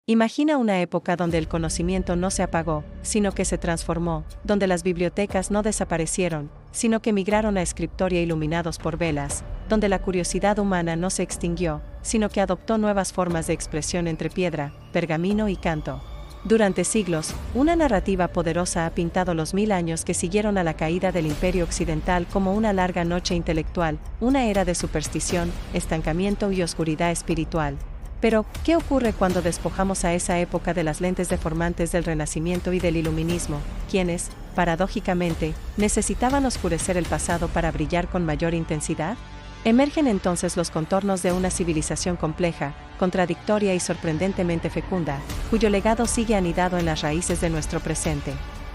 Imagina una época donde el conocimiento no se apagó, sino que se transformó, donde las bibliotecas no desaparecieron, sino que migraron a escritorio iluminados por velas, donde la curiosidad humana no se extinguió, sino que adoptó nuevas formas de expresión entre piedra, pergamino y canto. Durante siglos, una narrativa poderosa ha pintado los 1000 años que siguieron a la caída del Imperio Occidental como una larga noche intelectual, una era de superstición, estancamiento y oscuridad espiritual. Pero, ¿qué ocurre cuando despojamos a esa época de las lentes deformantes del Renacimiento y del Iluminismo, quienes, paradójicamente, necesitaban oscurecer el pasado para brillar con mayor intensidad? Emergen entonces los contornos de una civilización compleja, contradictoria y sorprendentemente fecunda, cuyo legado sigue anidado en las raíces de nuestro presente.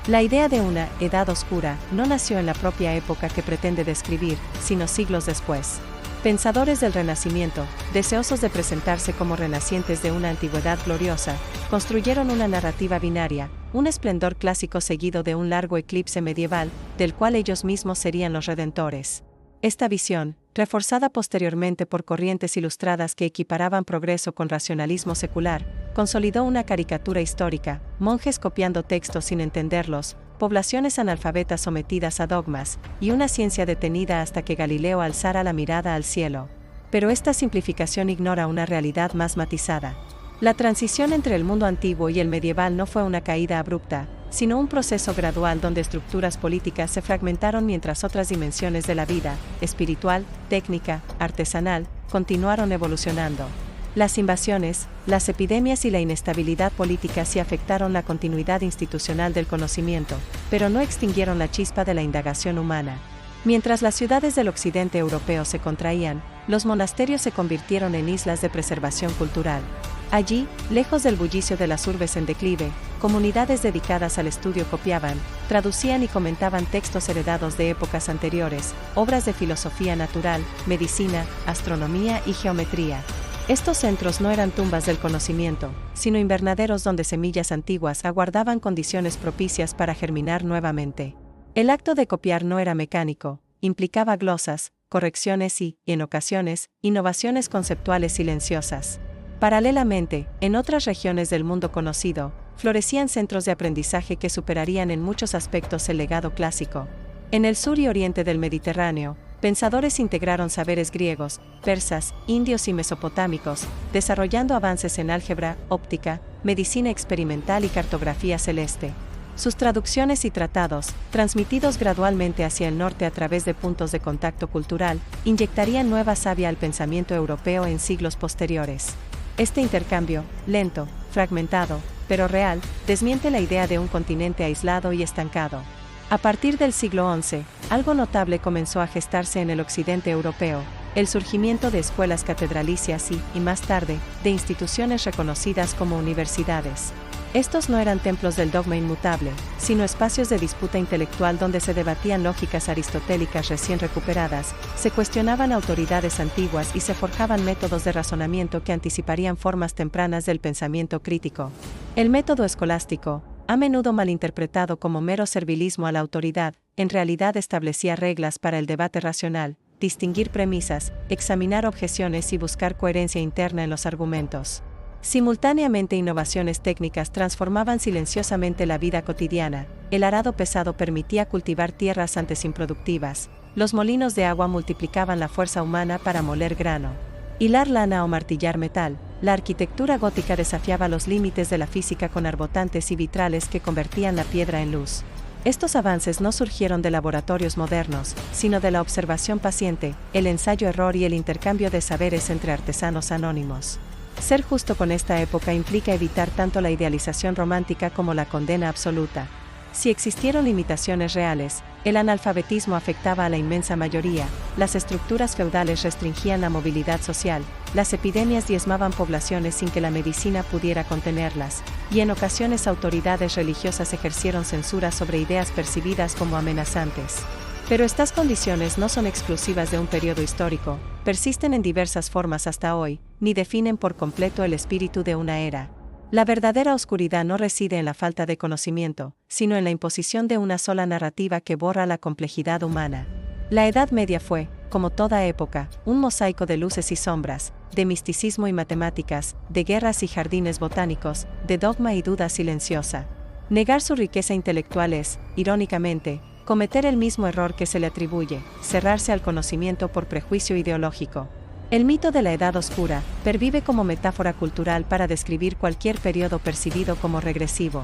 La idea de una edad oscura no nació en la propia época que pretende describir, sino siglos después. Pensadores del Renacimiento, deseosos de presentarse como renacientes de una antigüedad gloriosa, construyeron una narrativa binaria, un esplendor clásico seguido de un largo eclipse medieval, del cual ellos mismos serían los redentores. Esta visión, reforzada posteriormente por corrientes ilustradas que equiparaban progreso con racionalismo secular, consolidó una caricatura histórica, monjes copiando textos sin entenderlos, poblaciones analfabetas sometidas a dogmas, y una ciencia detenida hasta que Galileo alzara la mirada al cielo. Pero esta simplificación ignora una realidad más matizada. La transición entre el mundo antiguo y el medieval no fue una caída abrupta, sino un proceso gradual donde estructuras políticas se fragmentaron mientras otras dimensiones de la vida, espiritual, técnica, artesanal, continuaron evolucionando. Las invasiones, las epidemias y la inestabilidad política sí afectaron la continuidad institucional del conocimiento, pero no extinguieron la chispa de la indagación humana. Mientras las ciudades del occidente europeo se contraían, los monasterios se convirtieron en islas de preservación cultural. Allí, lejos del bullicio de las urbes en declive, comunidades dedicadas al estudio copiaban, traducían y comentaban textos heredados de épocas anteriores, obras de filosofía natural, medicina, astronomía y geometría. Estos centros no eran tumbas del conocimiento, sino invernaderos donde semillas antiguas aguardaban condiciones propicias para germinar nuevamente. El acto de copiar no era mecánico, implicaba glosas, correcciones y, en ocasiones, innovaciones conceptuales silenciosas. Paralelamente, en otras regiones del mundo conocido, florecían centros de aprendizaje que superarían en muchos aspectos el legado clásico. En el sur y oriente del Mediterráneo, pensadores integraron saberes griegos, persas, indios y mesopotámicos, desarrollando avances en álgebra, óptica, medicina experimental y cartografía celeste. Sus traducciones y tratados, transmitidos gradualmente hacia el norte a través de puntos de contacto cultural, inyectarían nueva savia al pensamiento europeo en siglos posteriores. Este intercambio, lento, fragmentado, pero real, desmiente la idea de un continente aislado y estancado. A partir del siglo XI, algo notable comenzó a gestarse en el occidente europeo, el surgimiento de escuelas catedralicias y más tarde, de instituciones reconocidas como universidades. Estos no eran templos del dogma inmutable, sino espacios de disputa intelectual donde se debatían lógicas aristotélicas recién recuperadas, se cuestionaban autoridades antiguas y se forjaban métodos de razonamiento que anticiparían formas tempranas del pensamiento crítico. El método escolástico, a menudo malinterpretado como mero servilismo a la autoridad, en realidad establecía reglas para el debate racional, distinguir premisas, examinar objeciones y buscar coherencia interna en los argumentos. Simultáneamente, innovaciones técnicas transformaban silenciosamente la vida cotidiana. El arado pesado permitía cultivar tierras antes improductivas. Los molinos de agua multiplicaban la fuerza humana para moler grano. Hilar lana o martillar metal. La arquitectura gótica desafiaba los límites de la física con arbotantes y vitrales que convertían la piedra en luz. Estos avances no surgieron de laboratorios modernos, sino de la observación paciente, el ensayo-error y el intercambio de saberes entre artesanos anónimos. Ser justo con esta época implica evitar tanto la idealización romántica como la condena absoluta. Si existieron limitaciones reales, el analfabetismo afectaba a la inmensa mayoría, las estructuras feudales restringían la movilidad social, las epidemias diezmaban poblaciones sin que la medicina pudiera contenerlas, y en ocasiones autoridades religiosas ejercieron censura sobre ideas percibidas como amenazantes. Pero estas condiciones no son exclusivas de un periodo histórico, persisten en diversas formas hasta hoy, ni definen por completo el espíritu de una era. La verdadera oscuridad no reside en la falta de conocimiento, sino en la imposición de una sola narrativa que borra la complejidad humana. La Edad Media fue, como toda época, un mosaico de luces y sombras, de misticismo y matemáticas, de guerras y jardines botánicos, de dogma y duda silenciosa. Negar su riqueza intelectual es, irónicamente, cometer el mismo error que se le atribuye, cerrarse al conocimiento por prejuicio ideológico. El mito de la Edad Oscura pervive como metáfora cultural para describir cualquier periodo percibido como regresivo.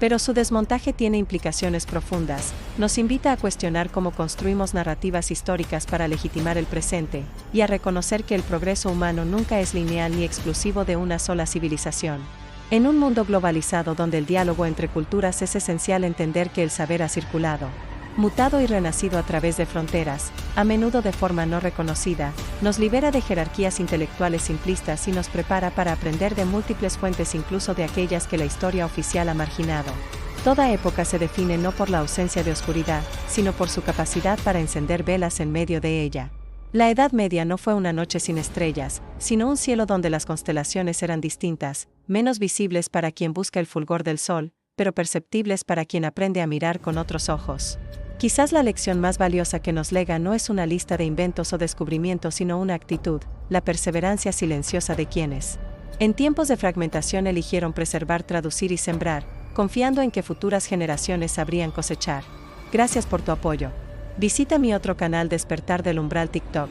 Pero su desmontaje tiene implicaciones profundas, nos invita a cuestionar cómo construimos narrativas históricas para legitimar el presente, y a reconocer que el progreso humano nunca es lineal ni exclusivo de una sola civilización. En un mundo globalizado donde el diálogo entre culturas es esencial, entender que el saber ha circulado, mutado y renacido a través de fronteras, a menudo de forma no reconocida, nos libera de jerarquías intelectuales simplistas y nos prepara para aprender de múltiples fuentes, incluso de aquellas que la historia oficial ha marginado. Toda época se define no por la ausencia de oscuridad, sino por su capacidad para encender velas en medio de ella. La Edad Media no fue una noche sin estrellas, sino un cielo donde las constelaciones eran distintas, menos visibles para quien busca el fulgor del sol, pero perceptibles para quien aprende a mirar con otros ojos. Quizás la lección más valiosa que nos lega no es una lista de inventos o descubrimientos, sino una actitud, la perseverancia silenciosa de quienes, en tiempos de fragmentación, eligieron preservar, traducir y sembrar, confiando en que futuras generaciones sabrían cosechar. Gracias por tu apoyo. Visita mi otro canal, Despertar del Umbral TikTok.